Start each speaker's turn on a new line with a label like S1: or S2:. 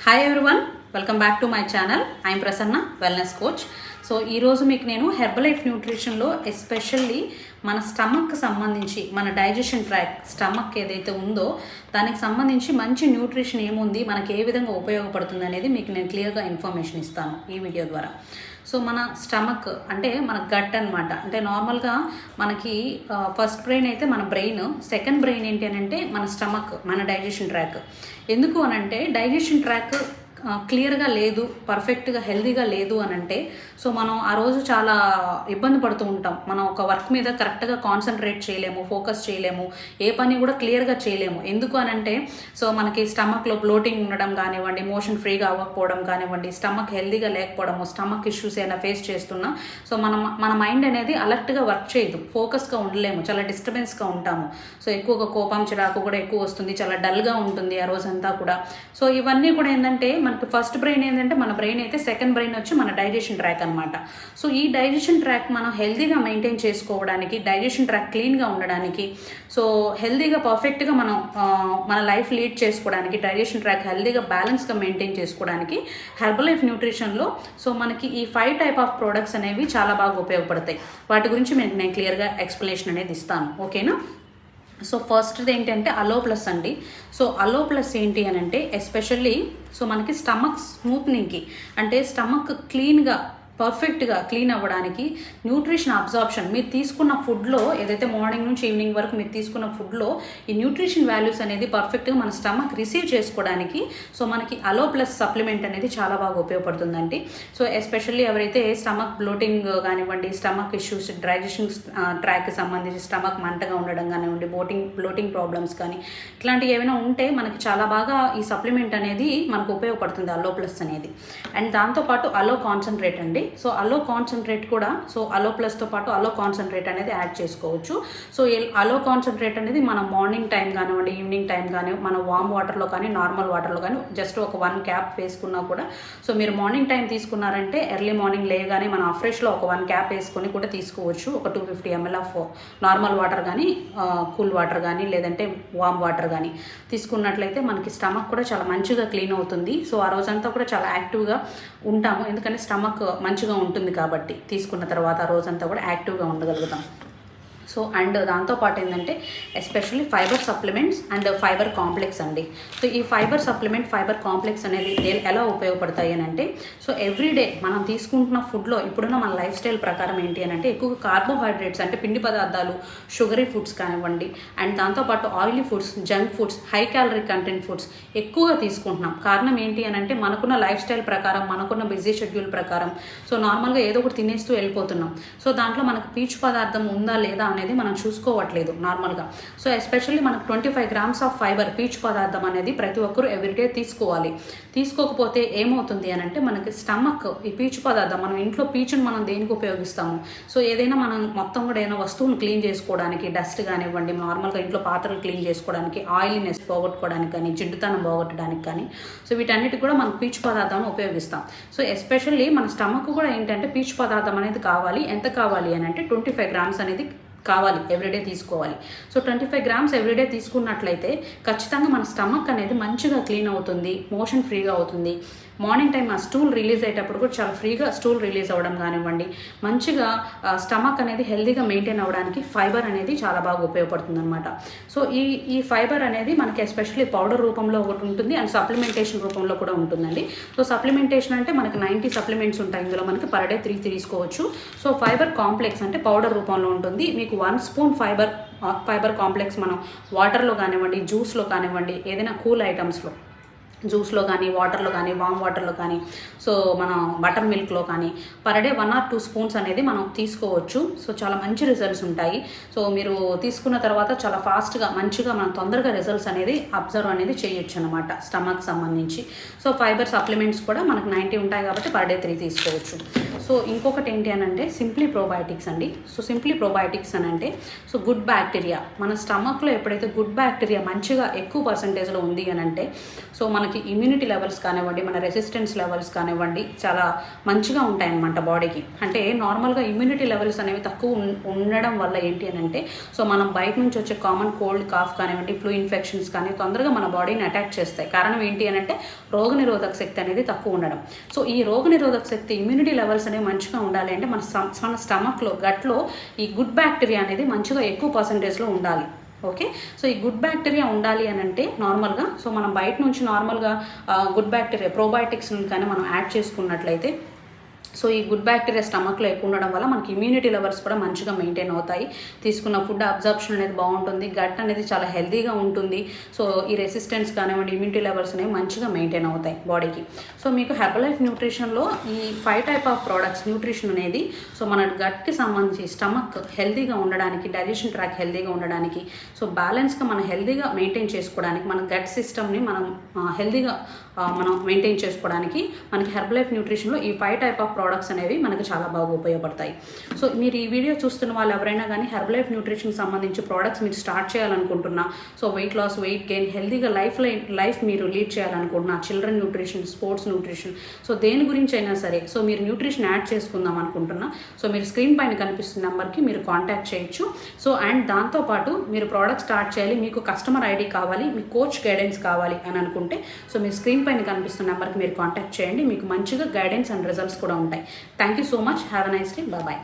S1: Hi everyone, welcome back to my channel. I'm Prasanna, wellness coach. So ఈరోజు మీకు నేను Herbalife న్యూట్రిషన్లో especially మన స్టమక్కి సంబంధించి మన డైజెషన్ ట్రాక్ స్టమక్ ఏదైతే ఉందో దానికి సంబంధించి మంచి న్యూట్రిషన్ ఏముంది, మనకి ఏ విధంగా ఉపయోగపడుతుంది అనేది మీకు నేను క్లియర్గా ఇన్ఫర్మేషన్ ఇస్తాను ఈ వీడియో ద్వారా. సో మన స్టమక్ అంటే మన గట్ అనమాట. అంటే నార్మల్గా మనకి ఫస్ట్ బ్రెయిన్ అయితే మన బ్రెయిన్, సెకండ్ బ్రెయిన్ ఏంటి అని అంటే మన స్టమక్, మన డైజెషన్ ట్రాక్. ఎందుకు అనంటే డైజెషన్ ట్రాక్ క్లియర్గా లేదు, పర్ఫెక్ట్గా హెల్తీగా లేదు అని అంటే సో మనం ఆ రోజు చాలా ఇబ్బంది పడుతూ ఉంటాం. మనం ఒక వర్క్ మీద కరెక్ట్గా కాన్సన్ట్రేట్ చేయలేము, ఫోకస్ చేయలేము, ఏ పని కూడా క్లియర్గా చేయలేము. ఎందుకు అనంటే సో మనకి స్టమక్లో బ్లోటింగ్ ఉండడం కానివ్వండి, మోషన్ ఫ్రీగా అవ్వకపోవడం కానివ్వండి, స్టమక్ హెల్తీగా లేకపోవడము, స్టమక్ ఇష్యూస్ ఏమైనా ఫేస్ చేస్తున్నా సో మన మైండ్ అనేది అలర్ట్గా వర్క్ చేయదు, ఫోకస్గా ఉండలేము, చాలా డిస్టర్బెన్స్గా ఉంటాము. సో ఎక్కువగా కోపం చిరాకు కూడా ఎక్కువ వస్తుంది, చాలా డల్గా ఉంటుంది ఆ రోజంతా కూడా. సో ఇవన్నీ కూడా ఏంటంటే మనకి ఫస్ట్ బ్రెయిన్ ఏంటంటే మన బ్రెయిన్ అయితే, సెకండ్ బ్రెయిన్ వచ్చి మన డైజెషన్ ట్రాక్ అనమాట. సో ఈ డైజెషన్ ట్రాక్ మనం హెల్తీగా మెయింటైన్ చేసుకోవడానికి, డైజెషన్ ట్రాక్ క్లీన్గా ఉండడానికి, సో హెల్తీగా పర్ఫెక్ట్గా మనం మన లైఫ్ లీడ్ చేసుకోవడానికి, డైజెషన్ ట్రాక్ హెల్తీగా బ్యాలెన్స్గా మెయింటైన్ చేసుకోవడానికి హెర్బలైఫ్ న్యూట్రిషన్లో సో మనకి ఈ 5 టైప్ ఆఫ్ ప్రోడక్ట్స్ అనేవి చాలా బాగా ఉపయోగపడతాయి. వాటి గురించి నేను క్లియర్గా ఎక్స్ప్లెనేషన్ అనేది ఇస్తాను, ఓకేనా. సో ఫస్ట్ది ఏంటంటే అలో ప్లస్ అండి. సో అలో ప్లస్ ఏంటి అని అంటే ఎస్పెషల్లీ సో మనకి స్టమక్ స్మూత్నింగ్కి, అంటే స్టమక్ క్లీన్గా పర్ఫెక్ట్గా క్లీన్ అవ్వడానికి, న్యూట్రిషన్ అబ్జార్ప్షన్ మీరు తీసుకున్న ఫుడ్లో ఏదైతే మార్నింగ్ నుంచి ఈవినింగ్ వరకు మీరు తీసుకున్న ఫుడ్లో ఈ న్యూట్రిషన్ వాల్యూస్ అనేది పర్ఫెక్ట్గా మన స్టమక్ రిసీవ్ చేసుకోవడానికి సో మనకి అలో ప్లస్ సప్లిమెంట్ అనేది చాలా బాగా ఉపయోగపడుతుందండి. సో ఎస్పెషల్లీ ఎవరైతే స్టమక్ బ్లోటింగ్ కానివ్వండి, స్టమక్ ఇష్యూస్, డైజెషన్ ట్రాక్కి సంబంధించి స్టమక్ మంటగా ఉండడం కానివ్వండి, బ్లోటింగ్ ప్రాబ్లమ్స్ కానీ ఇట్లాంటివి ఏమైనా ఉంటే మనకి చాలా బాగా ఈ సప్లిమెంట్ అనేది మనకు ఉపయోగపడుతుంది, అలో ప్లస్ అనేది. అండ్ దాంతోపాటు అలో కాన్సన్ట్రేట్ అండి. సో అలో కాన్సన్ట్రేట్ కూడా సో అలో ప్లస్తో పాటు అలో కాన్సన్ట్రేట్ అనేది యాడ్ చేసుకోవచ్చు. సో అలో కాన్సన్ట్రేట్ అనేది మనం మార్నింగ్ టైం కానివ్వండి, ఈవినింగ్ టైం కానీ, మన వామ్ వాటర్లో కానీ, నార్మల్ వాటర్లో కానీ జస్ట్ ఒక 1 క్యాప్ వేసుకున్నా కూడా సో మీరు మార్నింగ్ టైం తీసుకున్నారంటే ఎర్లీ మార్నింగ్ లేగానే మనం ఫ్రెష్లో ఒక 1 క్యాప్ వేసుకొని కూడా తీసుకోవచ్చు. ఒక 250 ml ఆఫ్ నార్మల్ వాటర్ కానీ, కూల్ వాటర్ కానీ, లేదంటే వామ్ వాటర్ కానీ తీసుకున్నట్లయితే మనకి స్టమక్ కూడా చాలా మంచిగా క్లీన్ అవుతుంది. సో ఆ రోజంతా కూడా చాలా యాక్టివ్గా ఉంటాము, ఎందుకంటే స్టమక్ మంచిగా ఉంటుంది కాబట్టి తీసుకున్న తర్వాత ఆ రోజంతా కూడా యాక్టివ్గా ఉండగలుగుతాం. సో అండ్ దాంతోపాటు ఏంటంటే especially fibre supplements and fiber complex అండి. సో ఈ ఫైబర్ సప్లిమెంట్, ఫైబర్ కాంప్లెక్స్ అనేది ఎలా ఉపయోగపడతాయి అని అంటే సో ఎవ్రీడే మనం తీసుకుంటున్న ఫుడ్లో ఇప్పుడున్న మన లైఫ్ స్టైల్ ప్రకారం ఏంటి అని అంటే ఎక్కువగా కార్బోహైడ్రేట్స్ అంటే పిండి పదార్థాలు, షుగరీ ఫుడ్స్ కానివ్వండి, అండ్ దాంతోపాటు oily foods, junk foods, high calorie content foods ఎక్కువగా తీసుకుంటున్నాం. కారణం ఏంటి అని అంటే మనకున్న లైఫ్ స్టైల్ ప్రకారం, మనకున్న బిజీ షెడ్యూల్ ప్రకారం సో నార్మల్గా ఏదో ఒకటి తినేస్తూ వెళ్ళిపోతున్నాం. సో దాంట్లో మనకు పీచు పదార్థం ఉందా లేదా అనేది మనం చూసుకోవట్లేదు నార్మల్గా. సో ఎస్పెషల్లీ మనకు 25 grams ఆఫ్ ఫైబర్, పీచు పదార్థం అనేది ప్రతి ఒక్కరూ ఎవ్రీడే తీసుకోవాలి. తీసుకోకపోతే ఏమవుతుంది అని అంటే మనకి స్టమక్ ఈ పీచు పదార్థం, మనం ఇంట్లో పీచుని మనం దేనికి ఉపయోగిస్తాము సో ఏదైనా మనం మొత్తం కూడా ఏదైనా వస్తువును క్లీన్ చేసుకోవడానికి, డస్ట్ కానివ్వండి, నార్మల్గా ఇంట్లో పాత్రలు క్లీన్ చేసుకోవడానికి, ఆయిలీనెస్ పోగొట్టుకోవడానికి కానీ, జిడ్డుతనం పోగొట్టడానికి కానీ సో వీటన్నిటికి కూడా మనం పీచు పదార్థాన్ని ఉపయోగిస్తాం. సో ఎస్పెషల్లీ మన స్టమక్ కూడా ఏంటంటే పీచు పదార్థం అనేది కావాలి. ఎంత కావాలి అని అంటే 25 grams అనేది కావాలి, ఎవ్రీడే తీసుకోవాలి. సో 25 grams ఎవ్రీడే తీసుకున్నట్లయితే ఖచ్చితంగా మన స్టమక్ అనేది మంచిగా క్లీన్ అవుతుంది, మోషన్ ఫ్రీగా అవుతుంది. మార్నింగ్ టైం ఆ స్టూల్ రిలీజ్ అయ్యేటప్పుడు కూడా చాలా ఫ్రీగా స్టూల్ రిలీజ్ అవ్వడం కానివ్వండి, మంచిగా స్టమక్ అనేది హెల్తీగా మెయింటైన్ అవ్వడానికి ఫైబర్ అనేది చాలా బాగా ఉపయోగపడుతుంది అనమాట. సో ఈ ఫైబర్ అనేది మనకి ఎస్పెషల్లీ పౌడర్ రూపంలో ఒకటి ఉంటుంది అండ్ సప్లిమెంటేషన్ రూపంలో కూడా ఉంటుందండి. సో సప్లిమెంటేషన్ అంటే మనకి 90 సప్లిమెంట్స్ ఉంటాయి, ఇందులో మనకి పర్ డే 3 తీసుకోవచ్చు. సో ఫైబర్ కాంప్లెక్స్ అంటే పౌడర్ రూపంలో ఉంటుంది. మీకు 1 స్పూన్ ఫైబర్ కాంప్లెక్స్ మనం వాటర్లో కానివ్వండి, జ్యూస్లో కానివ్వండి, ఏదైనా కూల్ ఐటమ్స్లో, జ్యూస్లో కానీ, వాటర్లో కానీ, వామ్ వాటర్లో కానీ, సో మన బటర్ మిల్క్లో కానీ పర్ డే 1 or 2 స్పూన్స్ అనేది మనం తీసుకోవచ్చు. సో చాలా మంచి రిజల్ట్స్ ఉంటాయి. సో మీరు తీసుకున్న తర్వాత చాలా ఫాస్ట్గా మంచిగా మనం తొందరగా రిజల్ట్స్ అనేది అబ్జర్వ్ అనేది చేయొచ్చు అనమాట స్టమక్ సంబంధించి. సో ఫైబర్ సప్లిమెంట్స్ కూడా మనకు 90 ఉంటాయి కాబట్టి పర్ డే 3 తీసుకోవచ్చు. సో ఇంకొకటి ఏంటి అని అంటే సింప్లీ ప్రోబయోటిక్స్ అండి. సో సింప్లీ ప్రోబయోటిక్స్ అని అంటే సో గుడ్ బ్యాక్టీరియా మన స్టమక్లో ఎప్పుడైతే గుడ్ బ్యాక్టీరియా మంచిగా ఎక్కువ పర్సంటేజ్లో ఉంది అని అంటే సో మనకి ఇమ్యూనిటీ లెవెల్స్ కానివ్వండి, మన రెసిస్టెన్స్ లెవెల్స్ కానివ్వండి చాలా మంచిగా ఉంటాయన్నమాట బాడీకి. అంటే నార్మల్గా ఇమ్యూనిటీ లెవెల్స్ అనేవి తక్కువ ఉండడం వల్ల ఏంటి అని అంటే సో మనం బయట నుంచి వచ్చే కామన్ కోల్డ్ కాఫ్ కానివ్వండి, ఫ్లూ ఇన్ఫెక్షన్స్ కానీ తొందరగా మన బాడీని అటాక్ చేస్తాయి. కారణం ఏంటి అని అంటే రోగనిరోధక శక్తి అనేది తక్కువ ఉండడం. సో ఈ రోగనిరోధక శక్తి ఇమ్యూనిటీ లెవెల్స్ అనేవి మంచిగా ఉండాలి అంటే మన స్టమక్లో గట్లో ఈ గుడ్ బ్యాక్టీరియా అనేది మంచిగా ఎక్కువ పర్సంటేజ్లో ఉండాలి. ఓకే, సో ఈ గుడ్ బ్యాక్టీరియా ఉండాలి అని అంటే నార్మల్గా సో మనం బయట నుంచి నార్మల్గా గుడ్ బ్యాక్టీరియా ప్రోబయోటిక్స్ కానీ మనం యాడ్ చేసుకున్నట్లయితే సో ఈ గుడ్ బ్యాక్టీరియా స్టమక్లో ఎక్కువ ఉండడం వల్ల మనకి ఇమ్యూనిటీ లెవెల్స్ కూడా మంచిగా మెయింటైన్ అవుతాయి. తీసుకున్న ఫుడ్ అబ్జర్ప్షన్ అనేది బాగుంటుంది, గట్ అనేది చాలా హెల్తీగా ఉంటుంది. సో ఈ రెసిస్టెన్స్ కానివ్వండి, ఇమ్యూనిటీ లెవెల్స్ అనేవి మంచిగా మెయింటైన్ అవుతాయి బాడీకి. సో మీకు హెర్బలైఫ్ న్యూట్రిషన్లో ఈ 5 టైప్ ఆఫ్ ప్రోడక్ట్స్ న్యూట్రిషన్ అనేది సో మన గట్కి సంబంధించి స్టమక్ హెల్తీగా ఉండడానికి, డైజెషన్ ట్రాక్ హెల్తీగా ఉండడానికి, సో బ్యాలెన్స్గా మనం హెల్తీగా మెయింటైన్ చేసుకోవడానికి, మన గట్ సిస్టమ్ని మనం హెల్తీగా మనం మెయింటైన్ చేసుకోవడానికి మనకి హెర్బలైఫ్ న్యూట్రిషన్లో ఈ 5 టైప్ ఆఫ్ ప్రోడక్ట్స్ అనేవి మనకు చాలా బాగా ఉపయోగపడతాయి. సో మీరు ఈ వీడియో చూస్తున్న వాళ్ళు ఎవరైనా కానీ హెర్బలైఫ్ న్యూట్రిషన్ సంబంధించి ప్రోడక్ట్స్ మీరు స్టార్ట్ చేయాలనుకుంటున్నా, so weight loss, weight gain, హెల్తీగా లైఫ్ మీరు లీడ్ చేయాలనుకుంటున్నా, children nutrition, sports nutrition, so దేని గురించి అయినా సరే సో మీరు న్యూట్రిషన్ యాడ్ చేసుకుందాం అనుకుంటున్నా సో మీరు స్క్రీన్ పైన కనిపిస్తున్న నెంబర్కి మీరు కాంటాక్ట్ చేయొచ్చు. సో అండ్ దాంతోపాటు మీరు ప్రోడక్ట్ స్టార్ట్ చేయాలి, మీకు కస్టమర్ ఐడి కావాలి, మీకు కోచ్ గైడెన్స్ కావాలి అని అనుకుంటే సో మీరు స్క్రీన్ పైన కనిపిస్తున్న నెంబర్కి మీరు కాంటాక్ట్ చేయండి. మీకు మంచిగా గైడెన్స్ అండ్ రిజల్ట్స్ కూడా ఉంటాయి. Thank you so much. Have a nice day. Bye.